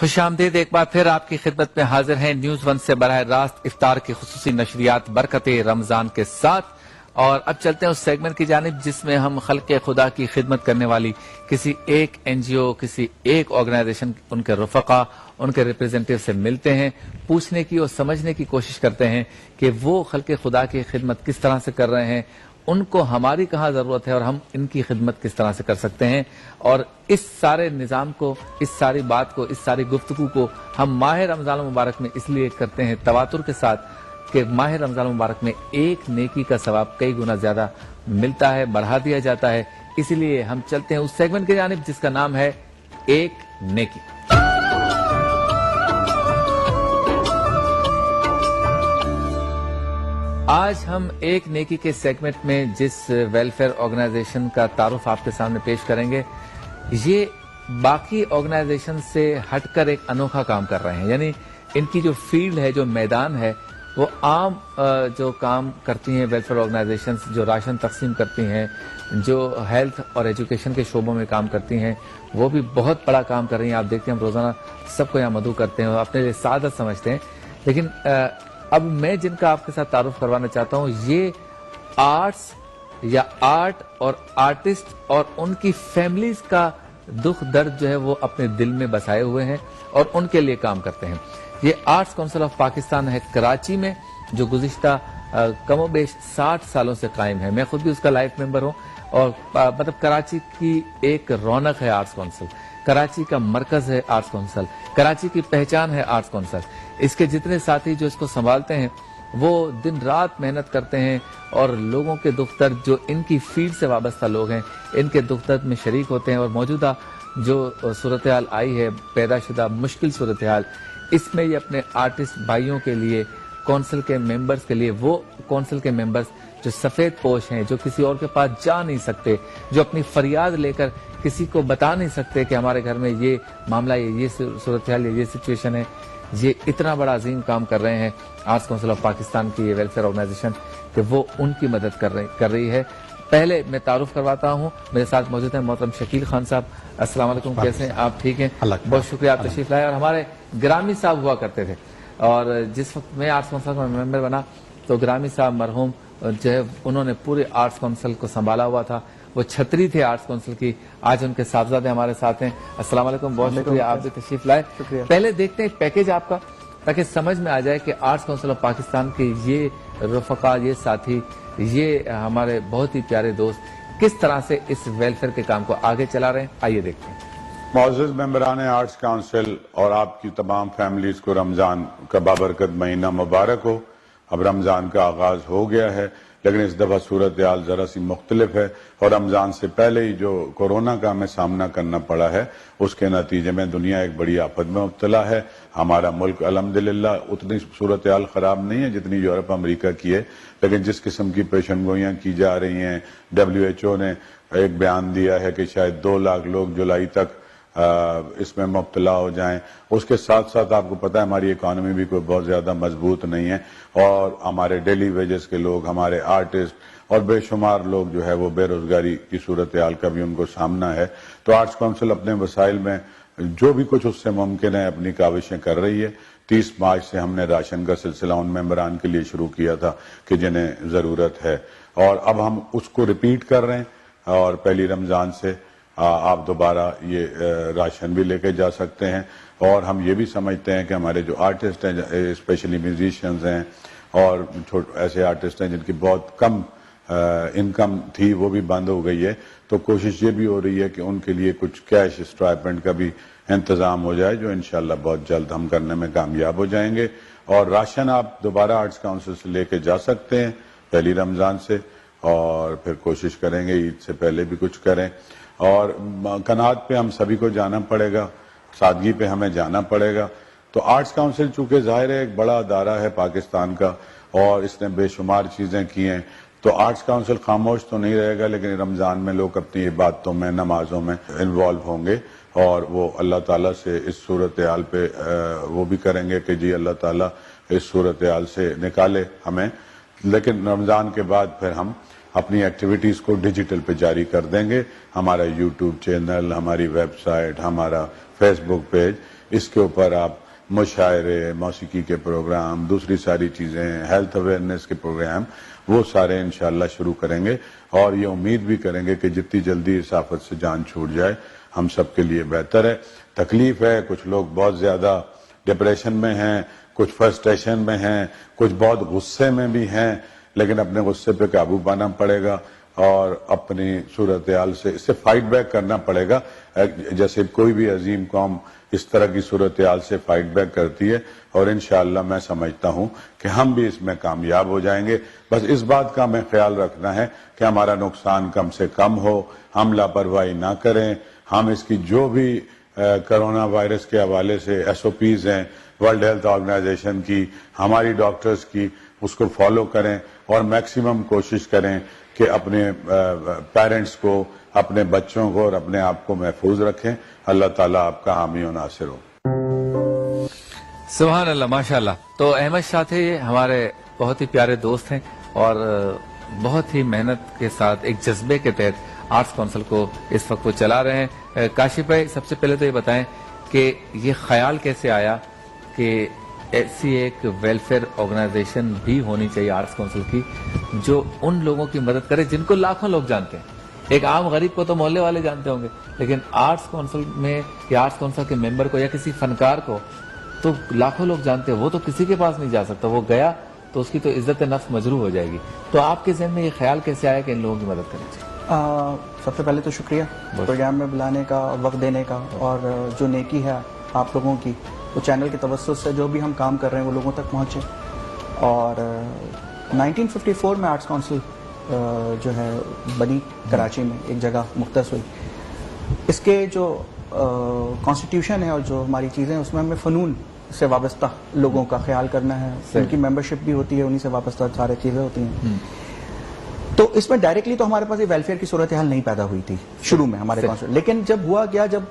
خوش آمدید، ایک بار پھر آپ کی خدمت میں حاضر ہیں نیوز ون سے براہ راست افطار کی خصوصی نشریات برکت رمضان کے ساتھ۔ اور اب چلتے ہیں اس سیگمنٹ کی جانب جس میں ہم خلق خدا کی خدمت کرنے والی کسی ایک این جی او، کسی ایک آرگنائزیشن، ان کے رفقا، ان کے ریپرزینٹیو سے ملتے ہیں، پوچھنے کی اور سمجھنے کی کوشش کرتے ہیں کہ وہ خلق خدا کی خدمت کس طرح سے کر رہے ہیں، ان کو ہماری کہاں ضرورت ہے اور ہم ان کی خدمت کس طرح سے کر سکتے ہیں۔ اور اس سارے نظام کو، اس ساری بات کو، اس ساری گفتگو کو ہم ماہ رمضان المبارک میں اس لیے کرتے ہیں تواتر کے ساتھ کہ ماہ رمضان المبارک میں ایک نیکی کا ثواب کئی گنا زیادہ ملتا ہے، بڑھا دیا جاتا ہے۔ اسی لیے ہم چلتے ہیں اس سیگمنٹ کی جانب جس کا نام ہے ایک نیکی۔ آج ہم ایک نیکی کے سیگمنٹ میں جس ویلفیئر آرگنائزیشن کا تعارف آپ کے سامنے پیش کریں گے، یہ باقی آرگنائزیشن سے ہٹ کر ایک انوکھا کام کر رہے ہیں۔ یعنی ان کی جو فیلڈ ہے، جو میدان ہے، وہ عام جو کام کرتی ہیں ویلفیئر آرگنائزیشنز، جو راشن تقسیم کرتی ہیں، جو ہیلتھ اور ایجوکیشن کے شعبوں میں کام کرتی ہیں، وہ بھی بہت بڑا کام کر رہی ہیں۔ آپ دیکھتے ہیں ہم روزانہ سب کو یہاں مدعو کرتے ہیں اور اپنے لیے سعادت سمجھتے ہیں، لیکن اب میں جن کا آپ کے ساتھ تعارف کروانا چاہتا ہوں، یہ آرٹس یا آرٹ اور آرٹسٹ اور ان کی فیملیز کا دکھ درد جو ہے وہ اپنے دل میں بسائے ہوئے ہیں اور ان کے لیے کام کرتے ہیں۔ یہ آرٹس کونسل آف پاکستان ہے کراچی میں، جو گزشتہ کم و بیش 60 سالوں سے قائم ہے۔ میں خود بھی اس کا لائف ممبر ہوں اور مطلب کراچی کی ایک رونق ہے آرٹس کونسل، کراچی کا مرکز ہے آرٹس کونسل، کراچی کی پہچان ہے آرٹس کونسل۔ اس کے جتنے ساتھی جو اس کو سنبھالتے ہیں وہ دن رات محنت کرتے ہیں اور لوگوں کے دکھ درد، جو ان کی فیلڈ سے وابستہ لوگ ہیں، ان کے دکھ درد میں شریک ہوتے ہیں۔ اور موجودہ جو صورتحال آئی ہے، پیدا شدہ مشکل صورتحال، اس میں یہ اپنے آرٹسٹ بھائیوں کے لیے، کونسل کے ممبرز کے لیے، وہ کونسل کے ممبرز جو سفید پوش ہیں، جو کسی اور کے پاس جا نہیں سکتے، جو اپنی فریاد لے کر کسی کو بتا نہیں سکتے کہ ہمارے گھر میں یہ معاملہ ہے، یہ صورتحال ہے، یہ سچویشن ہے، یہ اتنا بڑا عظیم کام کر رہے ہیں آرٹس کونسل آف پاکستان کی یہ ویلفیئر آرگنائزیشن کہ وہ ان کی مدد کر رہی ہے۔ پہلے میں تعارف کرواتا ہوں، میرے ساتھ موجود ہیں محترم شکیل خان صاحب۔ السلام علیکم، کیسے ہیں آپ؟ ٹھیک ہیں، بہت شکریہ آپ تشریف لائے۔ اور ہمارے گرامی صاحب ہوا کرتے تھے، اور جس وقت میں آرٹس کونسل کا ممبر بنا تو گرامی صاحب مرحوم جو ہے انہوں نے پورے آرٹس کونسل کو سنبھالا ہوا تھا، وہ چھتری تھے آرٹس کونسل کی۔ آج ان کے صاحبزادے ہمارے ساتھ ہیں۔ السلام علیکم، بہت شکریہ آپ بھی تشریف لائے۔ پہلے دیکھتے ہیں پیکیج آپ کا، تاکہ سمجھ میں آ جائے کہ آرٹس کونسل آف پاکستان کے یہ رفقا، یہ ساتھی، یہ ہمارے بہت ہی پیارے دوست کس طرح سے اس ویلفیئر کے کام کو آگے چلا رہے ہیں۔ آئیے دیکھتے ہیں۔ معزز ممبران آرٹس کونسل اور آپ کی تمام فیملیز کو رمضان کا بابرکت مہینہ مبارک ہو۔ اب رمضان کا آغاز ہو گیا ہے، لیکن اس دفعہ صورتحال ذرا سی مختلف ہے، اور رمضان سے پہلے ہی جو کورونا کا ہمیں سامنا کرنا پڑا ہے، اس کے نتیجے میں دنیا ایک بڑی آفت میں مبتلا ہے۔ ہمارا ملک الحمدللہ اتنی صورتحال خراب نہیں ہے جتنی یورپ امریکہ کی ہے، لیکن جس قسم کی پیشن گوئیاں کی جا رہی ہیں، WHO نے ایک بیان دیا ہے کہ شاید 2 لاکھ لوگ جولائی تک اس میں مبتلا ہو جائیں۔ اس کے ساتھ ساتھ آپ کو پتہ ہے ہماری اکانومی بھی کوئی بہت زیادہ مضبوط نہیں ہے، اور ہمارے ڈیلی ویجز کے لوگ، ہمارے آرٹسٹ اور بے شمار لوگ جو ہے وہ بے روزگاری کی صورتحال کا بھی ان کو سامنا ہے۔ تو آرٹس کونسل اپنے وسائل میں جو بھی کچھ اس سے ممکن ہے اپنی کاوشیں کر رہی ہے۔ 30 مارچ سے ہم نے راشن کا سلسلہ ان ممبران کے لیے شروع کیا تھا کہ جنہیں ضرورت ہے، اور اب ہم اس کو ریپیٹ کر رہے ہیں، اور پہلی رمضان سے آپ دوبارہ یہ راشن بھی لے کے جا سکتے ہیں۔ اور ہم یہ بھی سمجھتے ہیں کہ ہمارے جو آرٹسٹ ہیں، اسپیشلی میوزیشینز ہیں اور ایسے آرٹسٹ ہیں جن کی بہت کم انکم تھی، وہ بھی بند ہو گئی ہے، تو کوشش یہ بھی ہو رہی ہے کہ ان کے لیے کچھ کیش اسٹائپنڈ کا بھی انتظام ہو جائے، جو انشاءاللہ بہت جلد ہم کرنے میں کامیاب ہو جائیں گے۔ اور راشن آپ دوبارہ آرٹس کونسل سے لے کے جا سکتے ہیں پہلی رمضان سے، اور پھر کوشش کریں گے عید سے پہلے بھی کچھ کریں۔ اور قناعت پہ ہم سبھی کو جانا پڑے گا، سادگی پہ ہمیں جانا پڑے گا۔ تو آرٹس کونسل چونکہ ظاہر ہے ایک بڑا ادارہ ہے پاکستان کا، اور اس نے بے شمار چیزیں کی ہیں، تو آرٹس کونسل خاموش تو نہیں رہے گا، لیکن رمضان میں لوگ اپنی عبادتوں میں، نمازوں میں انوالو ہوں گے، اور وہ اللہ تعالیٰ سے اس صورتحال پہ وہ بھی کریں گے کہ جی اللہ تعالیٰ اس صورتحال سے نکالے ہمیں۔ لیکن رمضان کے بعد پھر ہم اپنی ایکٹیویٹیز کو ڈیجیٹل پہ جاری کر دیں گے. ہمارا یوٹیوب چینل, ہماری ویب سائٹ, ہمارا فیس بک پیج, اس کے اوپر آپ مشاعرے, موسیقی کے پروگرام, دوسری ساری چیزیں, ہیلتھ اویئرنیس کے پروگرام, وہ سارے انشاءاللہ شروع کریں گے. اور یہ امید بھی کریں گے کہ جتنی جلدی اس آفت سے جان چھوٹ جائے ہم سب کے لیے بہتر ہے. تکلیف ہے, کچھ لوگ بہت زیادہ ڈپریشن میں ہیں, کچھ فرسٹریشن میں ہیں, کچھ بہت غصے میں بھی ہیں, لیکن اپنے غصے پہ قابو پانا پڑے گا اور اپنی صورتحال سے اس سے فائٹ بیک کرنا پڑے گا, جیسے کوئی بھی عظیم قوم اس طرح کی صورتحال سے فائٹ بیک کرتی ہے. اور انشاءاللہ میں سمجھتا ہوں کہ ہم بھی اس میں کامیاب ہو جائیں گے. بس اس بات کا ہمیں خیال رکھنا ہے کہ ہمارا نقصان کم سے کم ہو, ہم لاپرواہی نہ کریں, ہم اس کی جو بھی کرونا وائرس کے حوالے سے ایس او پیز ہیں ورلڈ ہیلتھ آرگنائزیشن کی, ہماری ڈاکٹرز کی, اس کو فالو کریں اور میکسیمم کوشش کریں کہ اپنے پیرنٹس کو, اپنے بچوں کو اور اپنے آپ کو محفوظ رکھیں. اللہ تعالیٰ آپ کا حامی و ناصر ہو. سبحان اللہ, ماشاءاللہ. تو احمد شاہ تھے, یہ ہمارے بہت ہی پیارے دوست ہیں اور بہت ہی محنت کے ساتھ ایک جذبے کے تحت آرٹس کونسل کو اس وقت وہ چلا رہے ہیں. کاشف بھائی, سب سے پہلے تو یہ بتائیں کہ یہ خیال کیسے آیا کہ ایسی ایک ویلفیئر آرگنائزیشن بھی ہونی چاہیے آرٹس کونسل کی جو ان لوگوں کی مدد کرے جن کو لاکھوں لوگ جانتے ہیں. ایک عام غریب کو تو محلے والے جانتے ہوں گے, لیکن آرٹس کونسل میں یا آرٹس کونسل کے ممبر کو یا کسی فنکار کو تو لاکھوں لوگ جانتے ہیں. وہ تو کسی کے پاس نہیں جا سکتا, وہ گیا تو اس کی تو عزت نفس مجروح ہو جائے گی. تو آپ کے ذہن میں یہ خیال کیسے آیا کہ ان لوگوں کی مدد کرنی چاہیے؟ سب سے پہلے تو شکریہ پروگرام میں بلانے کا, وقت دینے کا, اور جو نیکی ہے آپ لوگوں کی وہ چینل کے توسط سے جو بھی ہم کام کر رہے ہیں وہ لوگوں تک پہنچے. اور 1954 میں آرٹس کونسل جو ہے بنی کراچی میں, ایک جگہ مختص ہوئی. اس کے جو کانسٹیٹیوشن ہے اور جو ہماری چیزیں ہیں اس میں ہمیں فنون سے وابستہ لوگوں کا خیال کرنا ہے. ان کی ممبرشپ بھی ہوتی ہے, انہی سے وابستہ سارے چیزیں ہوتی ہیں. تو اس میں ڈائریکٹلی تو ہمارے پاس یہ ویلفیئر کی صورتحال نہیں پیدا ہوئی تھی شروع میں ہمارے پاس, لیکن جب ہوا گیا, جب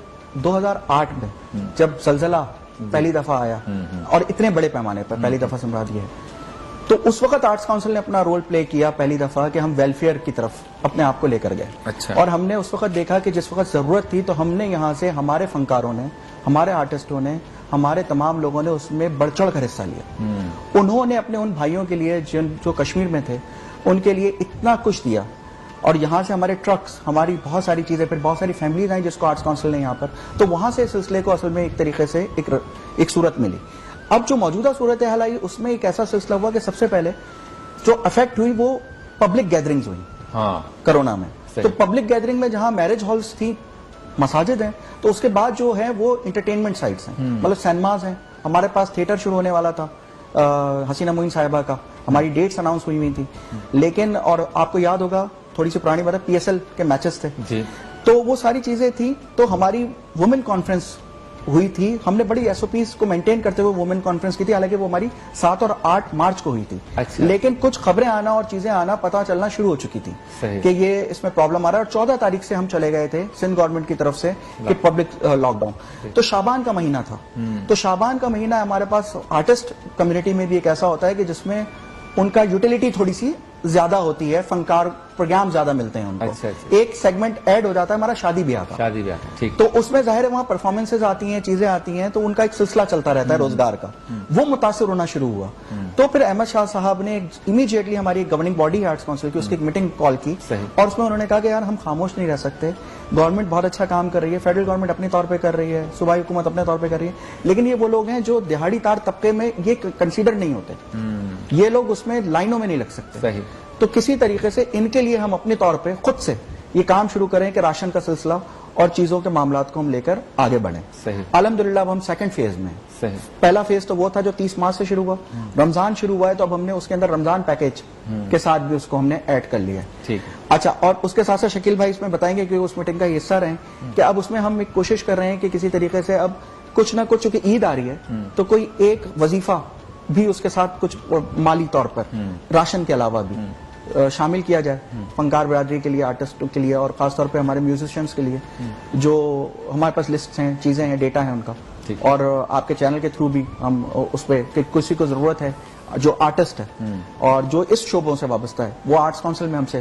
2008 میں جب زلزلہ پہلی دفعہ آیا اور اتنے بڑے پیمانے پر پہلی دفعہ سمرا دیا ہے, تو اس وقت آرٹس کونسل نے اپنا رول پلے کیا پہلی دفعہ کہ ہم ویلفیئر کی طرف اپنے آپ کو لے کر گئے. اور ہم نے اس وقت دیکھا کہ جس وقت ضرورت تھی تو ہم نے یہاں سے ہمارے فنکاروں نے, ہمارے آرٹسٹوں نے, ہمارے تمام لوگوں نے اس میں بڑھ چڑھ کر حصہ لیا. انہوں نے اپنے ان بھائیوں کے لیے جو کشمیر میں تھے ان کے لیے اتنا کچھ دیا, اور یہاں سے ہمارے ٹرکس, ہماری بہت ساری چیزیں, پھر بہت ساری فیملیز آئیں جس کو آرٹس کونسل نے یہاں پر, تو وہاں سے اس سلسلے کو اصل میں ایک طریقے سے ایک صورت ملی. اب جو موجودہ صورتحال آئی اس میں ایک ایسا سلسلہ ہوا کہ سب سے پہلے جو افیکٹ ہوئی وہ پبلک گیدرنگز ہوئی کرونا میں. تو پبلک گیدرنگ میں جہاں میرج ہالز تھی, مساجد ہیں, تو اس کے بعد جو ہے وہ انٹرٹینمنٹ سائٹس ہیں, مطلب سینماز ہیں. ہمارے پاس تھیٹر شروع ہونے والا تھا حسینہ معین صاحبہ کا, ہماری ڈیٹس اناؤنس ہوئی تھی, لیکن اور آپ کو یاد ہوگا تھوڑی سی پرانی بات ہے, پی ایس ایل کے میچز تھے, تو وہ ساری چیزیں تھیں. تو ہماری وومن کانفرنس ہوئی تھی, ہم نے بڑی ایس او پیز کو مینٹین کرتے ہوئے وومن کانفرنس کی تھی, حالانکہ وہ ہماری 7 اور 8 مارچ کو ہوئی تھی. لیکن کچھ خبریں آنا اور چیزیں آنا پتہ چلنا شروع ہو چکی تھی کہ یہ اس میں پرابلم آ رہا ہے, اور 14 تاریخ سے ہم چلے گئے تھے سندھ گورنمنٹ کی طرف سے کہ پبلک لاک ڈاؤن. تو شعبان کا مہینہ تھا, تو شعبان کا مہینہ ہمارے پاس آرٹسٹ کمیونٹی میں بھی ایک ایسا ہوتا ہے کہ جس میں ان کا یوٹیلیٹی تھوڑی سی زیادہ ہوتی ہے, فنکار پروگرام زیادہ ملتے ہیں ان کو. ایک سیگمنٹ ایڈ ہو جاتا ہے ہمارا شادی بیاہ کا, تو اس میں ظاہر ہے وہاں پرفارمنسز آتی ہیں, چیزیں آتی ہیں, تو ان کا ایک سلسلہ چلتا رہتا ہے روزگار کا, وہ متاثر ہونا شروع ہوا. تو پھر احمد شاہ صاحب نے امیڈیٹلی ہماری گورننگ باڈی آرٹس کونسل کی, اس کی ایک میٹنگ کال کی, اور اس میں انہوں نے کہا کہ یار ہم خاموش نہیں رہ سکتے, گورنمنٹ بہت اچھا کام کر رہی ہے, فیڈرل گورنمنٹ اپنے طور پہ کر رہی ہے, صوبائی حکومت اپنے طور پہ کر رہی ہے, لیکن یہ وہ لوگ ہیں جو دہاڑی تار طبقے میں یہ کنسیڈر نہیں ہوتے, یہ لوگ اس میں لائنوں میں نہیں لگ سکتے. تو کسی طریقے سے ان کے لیے ہم اپنے طور پہ خود سے یہ کام شروع کریں کہ راشن کا سلسلہ اور چیزوں کے معاملات کو ہم لے کر آگے بڑھیں. الحمدللہ اب ہم سیکنڈ فیز میں. پہلا فیز تو وہ تھا جو 30 مارچ سے شروع ہوا, رمضان شروع ہوا ہے تو اب ہم نے اس کے اندر رمضان پیکیج کے ساتھ بھی اس کو ہم نے ایڈ کر لیا ہے. اچھا, اور اس کے ساتھ ساتھ شکیل بھائی اس میں بتائیں گے کہ اس میٹنگ کا حصہ رہے کہ اب اس میں ہم ایک کوشش کر رہے ہیں کہ کسی طریقے سے اب کچھ نہ کچھ, چونکہ عید آ رہی ہے تو کوئی ایک وظیفہ بھی اس کے ساتھ کچھ مالی طور پر راشن کے علاوہ بھی شامل کیا جائے فنکار برادری کے لیے, آرٹسٹوں کے لیے, اور خاص طور پہ ہمارے میوزیشینس کے لیے, جو ہمارے پاس لسٹس ہیں, چیزیں ہیں, ڈیٹا ہے ان کا. اور آپ کے چینل کے تھرو بھی ہم اس پہ کسی کو ضرورت ہے جو آرٹسٹ ہے اور جو اس شعبوں سے وابستہ ہے, وہ آرٹس کونسل میں ہم سے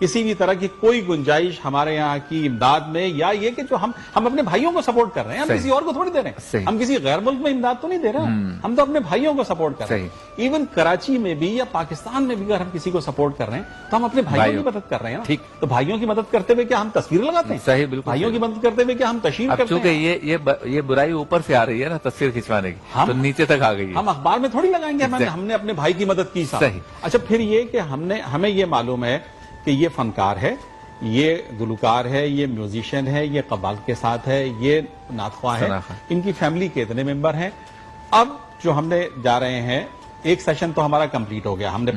کسی بھی طرح کی کوئی گنجائش ہمارے یہاں کی امداد میں، یا یہ کہ جو ہم اپنے بھائیوں کو سپورٹ کر رہے ہیں، ہم صحیح. کسی اور کو تھوڑی دے رہے صحیح. ہیں، ہم کسی غیر ملک میں امداد تو نہیں دے رہے ہیں، ہم تو اپنے بھائیوں کو سپورٹ کر رہے ہیں. ایون کراچی میں بھی یا پاکستان میں بھی اگر ہم کسی کو سپورٹ کر رہے ہیں تو ہم اپنے بھائیوں کی مدد کر رہے ہیں نا. ٹھیک. تو بھائیوں کی مدد کرتے ہوئے کیا ہم تصویر لگاتے ہیں؟ صحیح، بالکل بھائیوں کی مدد کرتے ہوئے کیا ہم تشہیر اب کرتے چونکہ ہیں؟ یہ برائی اوپر سے آ رہی ہے نا تصویر کھنچوانے کی، تو نیچے تک آ گئی ہے. ہم اخبار میں تھوڑی لگائیں گے ہم نے اپنے بھائی کی مدد کی صاحب. صحیح. اچھا پھر یہ کہ ہمیں یہ معلوم ہے کہ یہ فنکار ہے، یہ گلوکار ہے، یہ میوزیشین ہے، یہ قبال کے ساتھ ہے، یہ نعت خواہ ہے، ان کی فیملی کے اتنے ممبر ہیں. اب جو ہم نے جا رہے ہیں، ایک سیشن تو ہمارا کمپلیٹ ہو گیا، ہم نے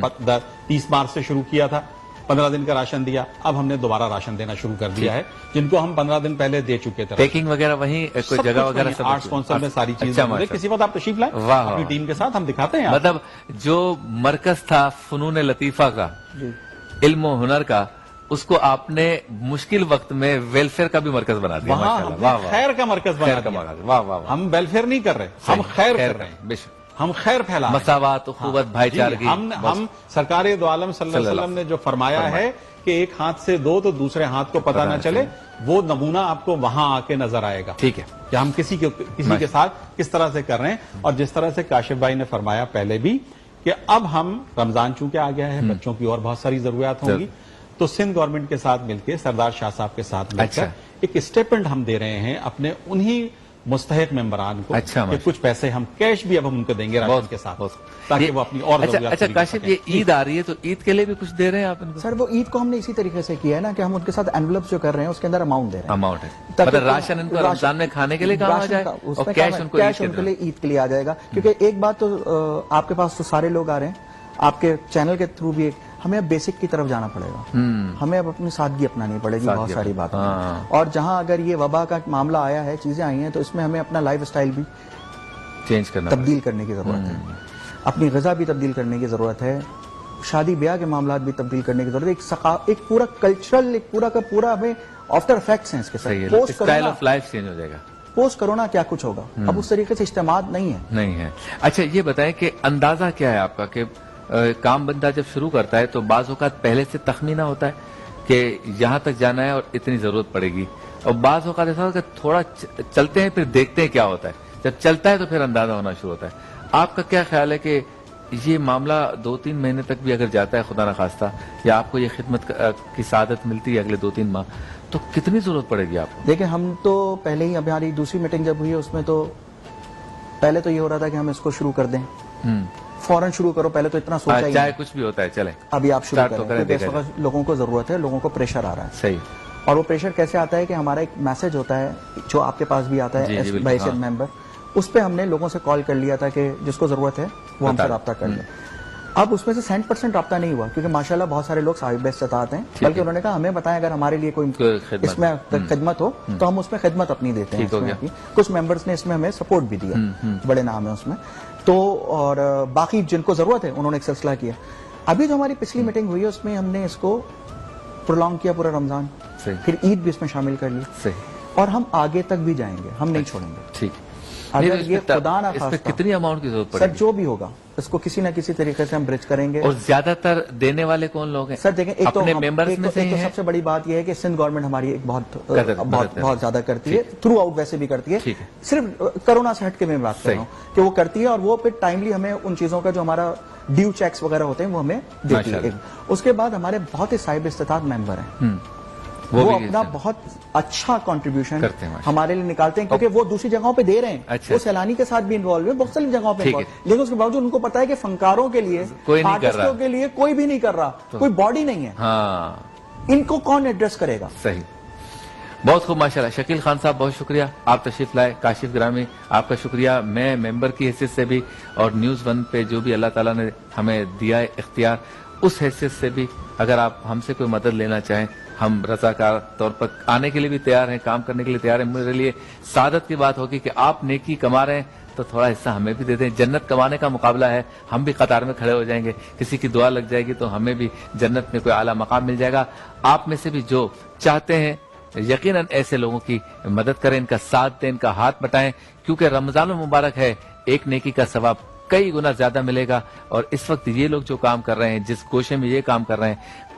30 مارچ سے شروع کیا تھا، 15 دن کا راشن دیا. اب ہم نے دوبارہ راشن دینا شروع کر دیا ہے، جن کو ہم 15 دن پہلے دے چکے تھے. پیکنگ وغیرہ وہیں کوئی جگہ وغیرہ سب آرٹس کونسل میں ساری چیزیں. کسی وقت آپ تشریف لائیں اپنی ٹیم کے ساتھ، ہم دکھاتے ہیں. مطلب جو مرکز تھا فنون لطیفہ کا، علم و ہنر کا، اس کو آپ نے مشکل وقت میں ویلفیئر کا بھی مرکز بنا دیا. وہاں خیر کا مرکز بنا دیا. واہ واہ. ہم ویلفیئر نہیں کر رہے، ہم خیر کر رہے ہیں. بے شک. ہم خیر پھیلا رہے ہیں. مساوات، اخوت، بھائی چارگی. ہم سرکار دو عالم صلی اللہ علیہ وسلم نے جو فرمایا ہے کہ ایک ہاتھ سے دو تو دوسرے ہاتھ کو پتہ نہ چلے، وہ نمونہ آپ کو وہاں آ کے نظر آئے گا. ٹھیک ہے کہ ہم کسی کے ساتھ کس طرح سے کر رہے ہیں. اور جس طرح سے کاشف بھائی نے فرمایا پہلے بھی کہ اب ہم رمضان چونکہ آ گیا ہے، بچوں کی اور بہت ساری ضروریات ہوں گی، تو سندھ گورنمنٹ کے ساتھ مل کے سردار شاہ صاحب کے ساتھ مل کر ایک اسٹیپنڈ ہم دے رہے ہیں اپنے انہی مستحق ممبران کو. کہ کچھ پیسے ہم کیش بھی اب ہم ان کو دیں گے راشن کے ساتھ، تاکہ وہ اپنی اور ضروریات. اچھا کاشف، یہ عید آ رہی ہے تو عید کے لیے بھی کچھ دے رہے ہیں آپ ان کو؟ سر وہ عید کو ہم نے اسی طریقے سے کیا ہے نا کہ ہم ان کے ساتھ انویلپس جو کر رہے ہیں اس کے اندر اماؤنٹ دے رہے ہیں. اماؤنٹ ہے مطلب راشن ان کو رمضان میں کھانے کے لیے کام آ جائے اور کیش ان کے لیے عید کے لیے آ جائے گا. کیونکہ ایک بات تو آپ کے پاس تو سارے لوگ آ رہے ہیں، آپ کے چینل کے تھرو بھی ہمیں اب بیسک کی طرف جانا پڑے گا. ہمیں اب اپنی سادگی اپنانی پڑے گی بہت ساری باتیں. اور جہاں اگر یہ وبا کا معاملہ آیا ہے، چیزیں آئی ہیں، تو اس میں ہمیں اپنا لائف اسٹائل بھی چینج کرنا، تبدیل کرنے کی ضرورت ہے. اپنی غذا بھی تبدیل کرنے کی ضرورت ہے، شادی بیاہ کے معاملات بھی تبدیل کرنے کی ضرورت ہے. ایک پورا کلچرل، ایک پورا کا پورا ہمیں آفٹر افیکٹس ہیں اس کے ساتھ. اسٹائل آف لائف چینج ہو جائے گا. پوسٹ کرونا کیا کچھ ہوگا، اب اس طریقے سے اجتماعات نہیں ہے. اچھا یہ بتائیں کہ اندازہ کیا ہے آپ کا کہ کام بندہ جب شروع کرتا ہے تو بعض اوقات پہلے سے تخمینہ ہوتا ہے کہ یہاں تک جانا ہے اور اتنی ضرورت پڑے گی، اور بعض اوقات ایسا ہوتا ہے کہ تھوڑا چلتے ہیں پھر دیکھتے ہیں کیا ہوتا ہے، جب چلتا ہے تو پھر اندازہ ہونا شروع ہوتا ہے. آپ کا کیا خیال ہے کہ یہ معاملہ 2-3 مہینے تک بھی اگر جاتا ہے خدا نخواستہ، یا آپ کو یہ خدمت کی سعادت ملتی ہے اگلے 2-3 ماہ، تو کتنی ضرورت پڑے گی آپ کو؟ دیکھیں ہم تو پہلے ہی، اب ہماری دوسری میٹنگ جب ہوئی اس میں تو پہلے تو یہ ہو رہا تھا کہ ہم اس کو شروع کر دیں، فوراً شروع کرو. پہلے تو اتنا سوچا ہی چاہے کچھ بھی ہوتا ہے چلیں ابھی آپ شروع کریں، کیونکہ اس وقت لوگوں کو ضرورت ہے، لوگوں کو پریشر آ رہا ہے. صحیح. اور وہ پریشر کیسے آتا ہے کہ ہمارا ایک میسج ہوتا ہے جو آپ کے پاس بھی آتا ہے بائیس ممبر، اس پہ ہم نے لوگوں سے کال کر لیا تھا کہ جس کو ضرورت ہے وہ ہم سے رابطہ کر لیں. اب اس میں سے 100% رابطہ نہیں ہوا، کیونکہ ماشاءاللہ بہت سارے لوگ صاحب استطاعت ہیں، بلکہ انہوں نے کہا ہمیں بتائیں اگر ہمارے لیے کوئی اس میں خدمت ہو تو ہم اس میں خدمت اپنی دیتے ہیں. کچھ ممبرز نے اس میں ہمیں سپورٹ بھی دیا، بڑے نام ہیں اس میں تو. اور باقی جن کو ضرورت ہے انہوں نے ایک سلسلہ کیا. ابھی جو ہماری پچھلی میٹنگ ہوئی ہے اس میں ہم نے اس کو پرولونگ کیا پورا رمضان، پھر عید بھی اس میں شامل کر لی، اور ہم آگے تک بھی جائیں گے، ہم نہیں چھوڑیں گے. ٹھیک. اگر یہ خدا نہ خواستہ کتنی اماؤنٹ کی ضرورت پڑے گی؟ سر جو بھی ہوگا اس کو کسی نہ کسی طریقے سے ہم برج کریں گے. اور زیادہ تر دینے والے کون لوگ ہیں؟ سر دیکھیں، ایک تو سب سے بڑی بات یہ ہے کہ سندھ گورنمنٹ ہماری ایک بہت زیادہ کرتی ہے، تھرو آؤٹ ویسے بھی کرتی ہے، صرف کرونا سے ہٹ کے میں بات کر رہا ہوں کہ وہ کرتی ہے، اور وہ پھر ٹائملی ہمیں ان چیزوں کا جو ہمارا ڈیو چیکس وغیرہ ہوتے ہیں وہ ہمیں دیتی ہے. اس کے بعد ہمارے بہت ہی صاحب استطاعت ممبر ہیں، وہ اپنا بہت اچھا کنٹریبیوشن ہمارے لیے نکالتے ہیں، کیونکہ وہ دوسری جگہوں پہ دے رہے ہیں. وہ سیلانی کے ساتھ بھی انوالو ہے، بہت ساری جگہوں پہ انوالو، لیکن اس کے باوجود ان کو پتا ہے کہ فنکاروں کے لیے، آرٹسٹوں کے لیے کوئی بھی نہیں کر رہا، کوئی باڈی نہیں ہے، ان کو کون ایڈریس کرے گا. صحیح. بہت خوب، ماشاءاللہ. شکیل خان صاحب بہت شکریہ، آپ تشریف لائے. کاشف گرامی آپ کا شکریہ. میں ممبر کی حیثیت سے بھی اور نیوز 1 پہ جو بھی اللہ تعالیٰ نے ہمیں دیا ہے اختیار، اس حیثیت سے بھی اگر آپ ہم سے کوئی مدد لینا چاہیں، ہم رضاکار طور پر آنے کے لیے بھی تیار ہیں، کام کرنے کے لیے تیار ہیں. میرے لیے سعادت کی بات ہوگی کہ آپ نیکی کما رہے ہیں تو تھوڑا حصہ ہمیں بھی دے دیں. جنت کمانے کا مقابلہ ہے، ہم بھی قطار میں کھڑے ہو جائیں گے. کسی کی دعا لگ جائے گی تو ہمیں بھی جنت میں کوئی اعلیٰ مقام مل جائے گا. آپ میں سے بھی جو چاہتے ہیں یقیناً ایسے لوگوں کی مدد کریں، ان کا ساتھ دیں، ان کا ہاتھ بٹائیں، کیونکہ رمضان المبارک ہے. ایک نیکی کا ثواب کئی گنا زیادہ ملے گا. اور اس وقت یہ لوگ جو کام کر رہے ہیں، جس گوشے میں یہ کام کر رہے ہیں،